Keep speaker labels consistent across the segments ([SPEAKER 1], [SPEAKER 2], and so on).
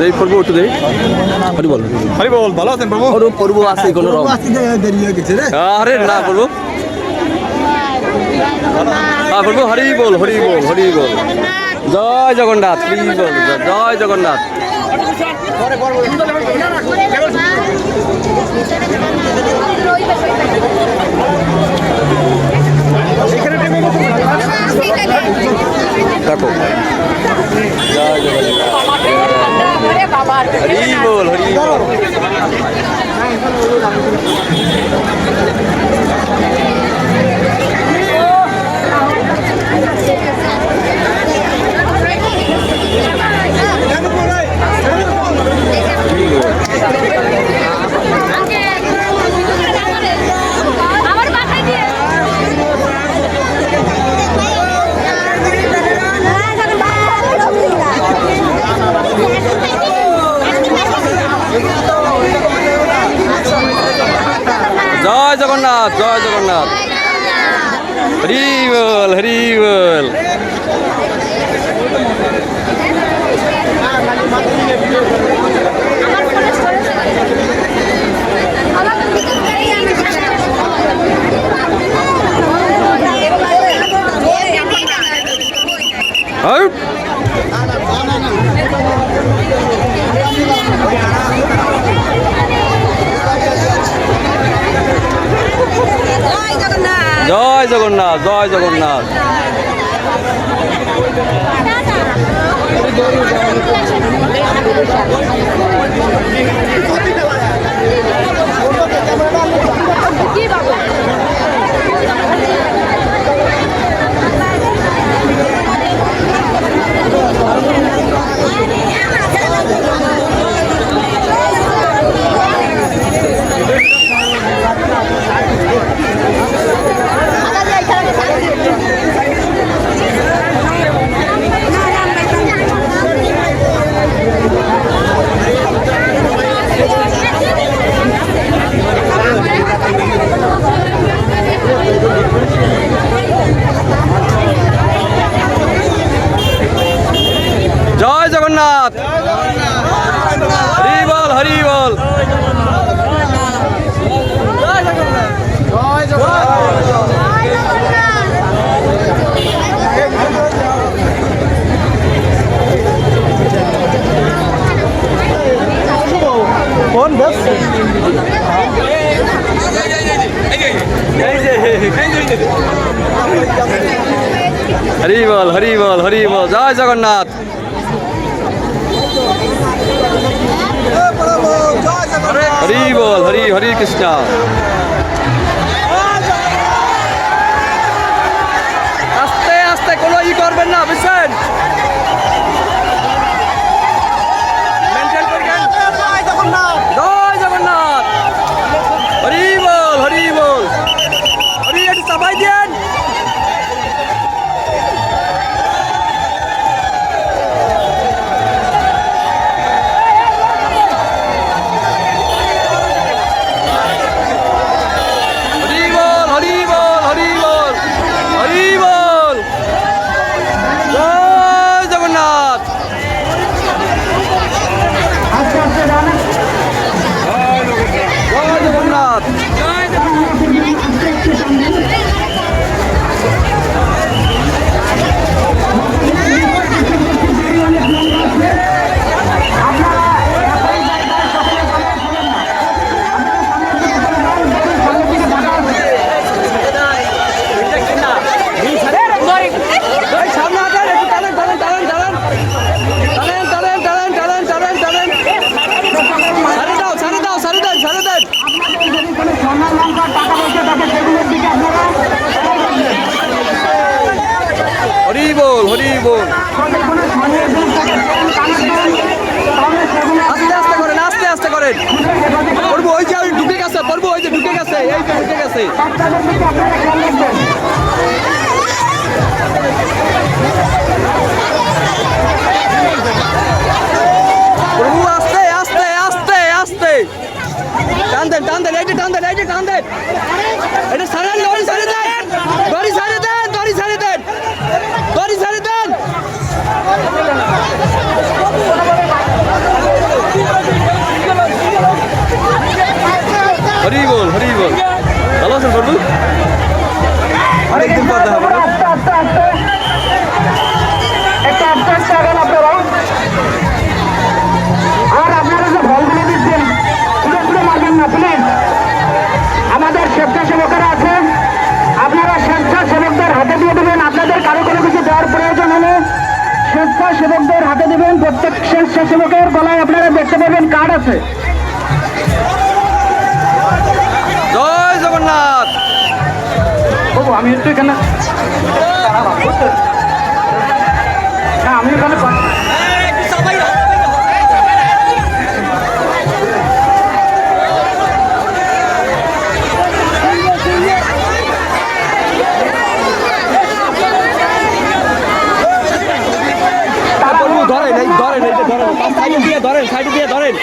[SPEAKER 1] এই পড়বো একটু দেরি হরি বল ভালো আছেন প্রভু পড়বো আছে কোনো আরে না পড়বো পড়বো হরি বল জয় জগন্নাথ জয় জগন্নাথ দেখো জয় জগন্নাথ হরি বল জয় জগন্নাথ হরি বল জয় জগন্নাথ হরি বল হরি বল জয় জগন্নাথ হরি বল হরি কৃষ্ণ আস্তে আস্তে কোনো ই করবেন না বুঝছেন জয় জগন্নাথ হরি বল হরি একটু চাপাই দেন হরি বল আস্তে করেন পড়বো ওই যে ঢুকে গেছে এই তো ঢুকে গেছে প্রভু আস্তে টান দেন এইটা টান দেন এটা সারেন লরি সারে দেন দড়ি সারে দেন বল। ভালো আছেন প্রভু? অনেকদিন পর দেখা হলো।
[SPEAKER 2] একটা আশ্বাস পাবেন আপনারা। আর আপনারা যে ফলগুলো দিচ্ছেন পুরো মারবেন না প্লিজ। আমাদের স্বেচ্ছাসেবকেরা আছে, আপনারা স্বেচ্ছাসেবকদের হাতে দিয়ে দেবেন। আপনাদের কারো কোনো কিছু দেওয়ার প্রয়োজন হলে স্বেচ্ছাসেবকদের হাতে দেবেন। প্রত্যেক স্বেচ্ছাসেবকের গলায় আপনারা দেখতে পাবেন কার্ড আছে।
[SPEAKER 1] জয় জগন্নাথ।
[SPEAKER 2] বাবু আমি একটু এখানে না, আমি এখানে
[SPEAKER 1] ধরেন এই ধরেন এইটা ধরেন, সাইডে দিয়ে ধরেন, সাইডে দিয়ে ধরেন,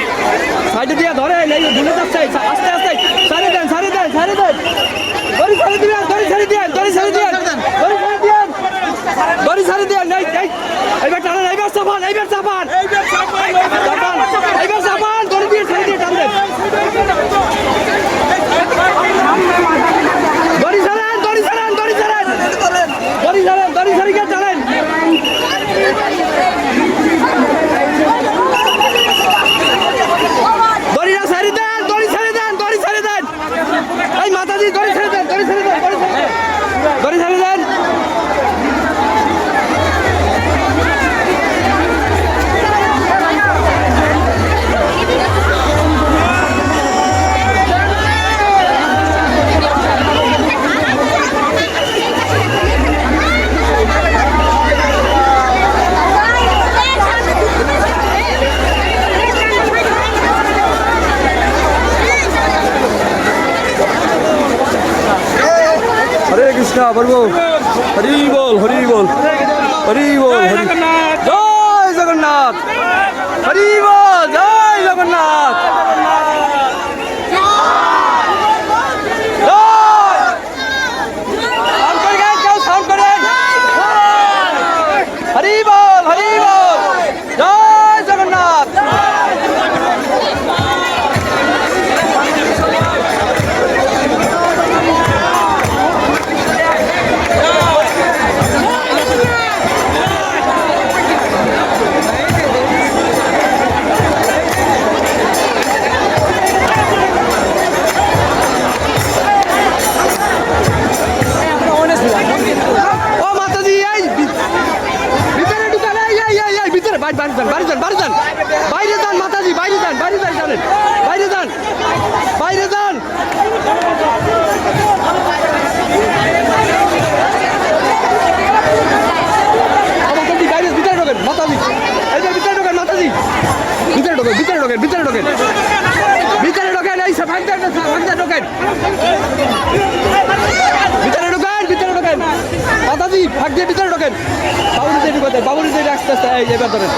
[SPEAKER 1] সাইডে দিয়ে ধরেন, এই ভুলে যাচ্ছে আস্তে আস্তে। সাইডে দেন, সাইডে দেন, সাইডে দেন, দড়ি সাইডে দিবেন, দড়ি সাইডে দিবেন, দড়ি সাইডে দিবেন, দড়ি সাইডে দিবেন, দড়ি সাইডে দিবেন। এই এইবার টানেন, এইবার চাপান, এইবার চাপান, চাপান, এইবার চাপান, দড়ি দিয়ে সাইডে দিয়ে টান দেন। দড়ি ছাড়েন, দড়ি ছাড়েন, দড়ি ছাড়েন, দড়ি ছাড়েন, দড়ি ছাড়িয়ে টানেন। দড়িটা ছেড়ে দেন, দড়ি ছেড়ে দেন, দড়ি ছেড়ে দেন। এই মাতাজি দড়ি ছেড়ে দেন, দড়ি ছেড়ে দেন, দড়ি ছেড়ে দেন, দড়ি ছেড়ে দেন। হরে কৃষ্ণ প্রভু, হরি বল, হরি বল, হরি বল, হরি জয় জগন্নাথ, হরি বল, জয় জগন্নাথ, হরি বল, হরি বল, জয় জগন্নাথ। বাইরে যান মাতাজি, বাইরে যান, বাইরে যান, জানেন বাইরে যান, বাইরে যান। বাইরে ভিতরে ঢোকেন মাতাজি, এই যে ভিতরে ঢোকেন মাতাজি, ভিতরে ঢোকেন, ভিতরে ঢোকেন, ভিতরে ঢোকেন, ভিতরে ঢোকেন, এই সব ভাঙতে ঢোকেন, ভিতরে ঢোকেন, ভিতরে ঢোকেন মাতাজি, ভাগ দিয়ে ভিতরে ঢোকেন। বাবুরিতে ঢুকাতেন, বাবুরিতে আস্তে আস্তে, এই এবার ধরেন।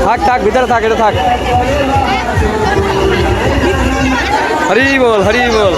[SPEAKER 1] থাক থাক, ভিতরে থাক, এটা থাক। হরি বল, হরি বল।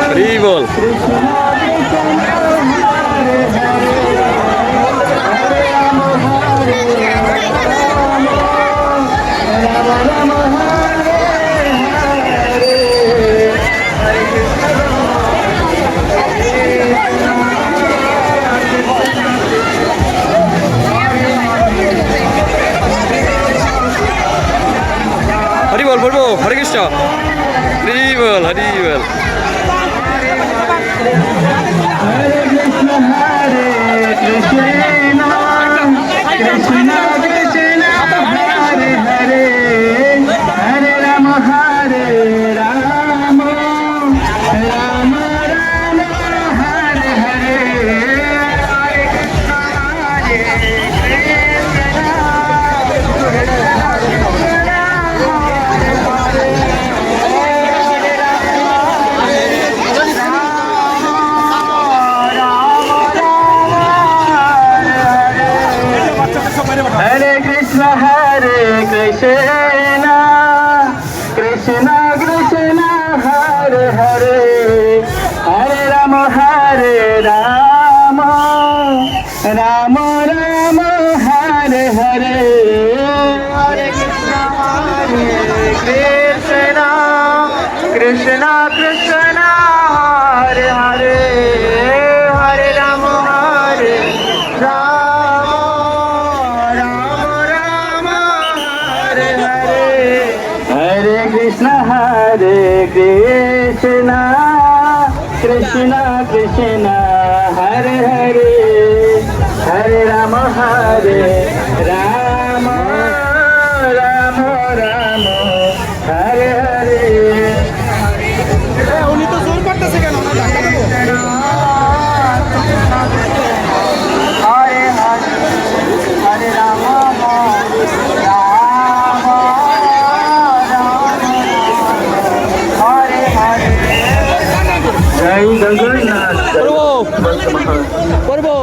[SPEAKER 1] হরি বল। হরি বল বলবো, হরে কৃষ্ণ, হরি বল, হরি বল।
[SPEAKER 2] Hare Krishna, Krishna Krishna, Hare Hare, Hare Rama, Rama Rama, Hare Hare, Hare Krishna, Krishna Krishna, Hare Hare, Hare Rama, Hare Krishna, Krishna Krishna, Hare Hare, Hare Rama, Rama Rama, Hare Hare।
[SPEAKER 3] উনি তো জোর করতেছে কেন?
[SPEAKER 2] Hare Hare, Hare Rama, জয় জগন্নাথ।
[SPEAKER 1] করবো করবো,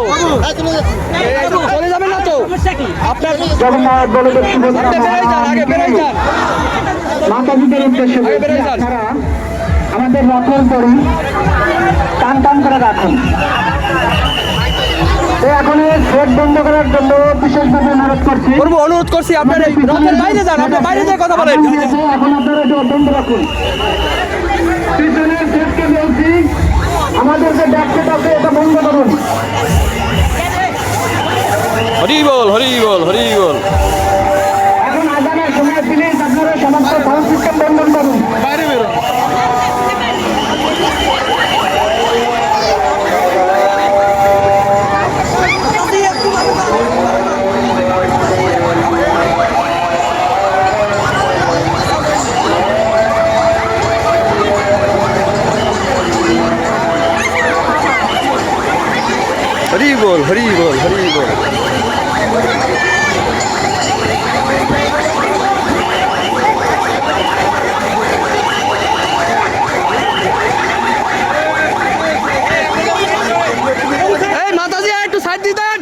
[SPEAKER 1] চলে যাবেন না তো আপনার?
[SPEAKER 2] জগন্নাথ বলদেব
[SPEAKER 1] আপনি বেরোয় যান, আগে বেরোয় যান,
[SPEAKER 2] মাতাজিদের উদ্দেশ্যে
[SPEAKER 1] আগে বেরোয় যান।
[SPEAKER 2] আপনারা আমাদের রথের দড়ি টান টান করে রাখুন। এখন গেট বন্ধ করার জন্য বিশেষভাবে অনুরোধ করছি।
[SPEAKER 1] করবো, অনুরোধ করছি আপনার এই রথের বাইরে যান, আপনি বাইরে যেয়ে কথা বলেন।
[SPEAKER 2] এখন আপনারা এটা বন্ধ রাখুন। পিছনের গেটকে বলছি আমাদের যে ব্যাকগেট আছে এটা বন্ধ করুন।
[SPEAKER 1] হরি বল, হরি বল, হরি বল।
[SPEAKER 2] এখন আজানের সময় প্লিজ আপনারা সমস্ত সাউন্ড সিস্টেম বন্ধ করুন।
[SPEAKER 3] বাইরে বেরো।
[SPEAKER 1] হরি বল, হরি বল, হরি বল। এই মাতাজি একটু সাইড দিতেন।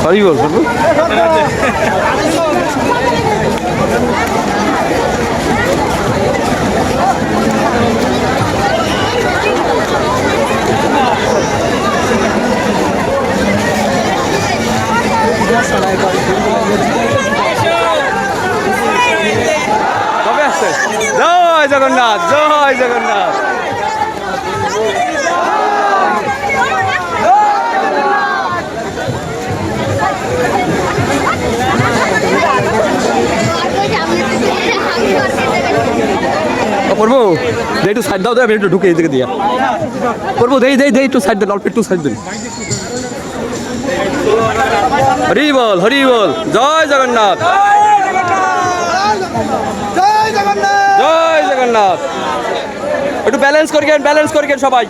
[SPEAKER 1] হরি বল বলবো। কবে আসছে? জয় জগন্নাথ, জয় জগন্নাথ। করবো দে একটু সাইড দাও, আমি একটু ঢুকে এই দিকে দিয়া করবো। দেই দেই দেই একটু সাইড দেন, অল্প একটু সাইড দেন। হরি বল, হরি বল, জয় জগন্নাথ, জয় জগন্নাথ। একটু ব্যালেন্স করিয়েন, ব্যালেন্স করিয়েন সবাই।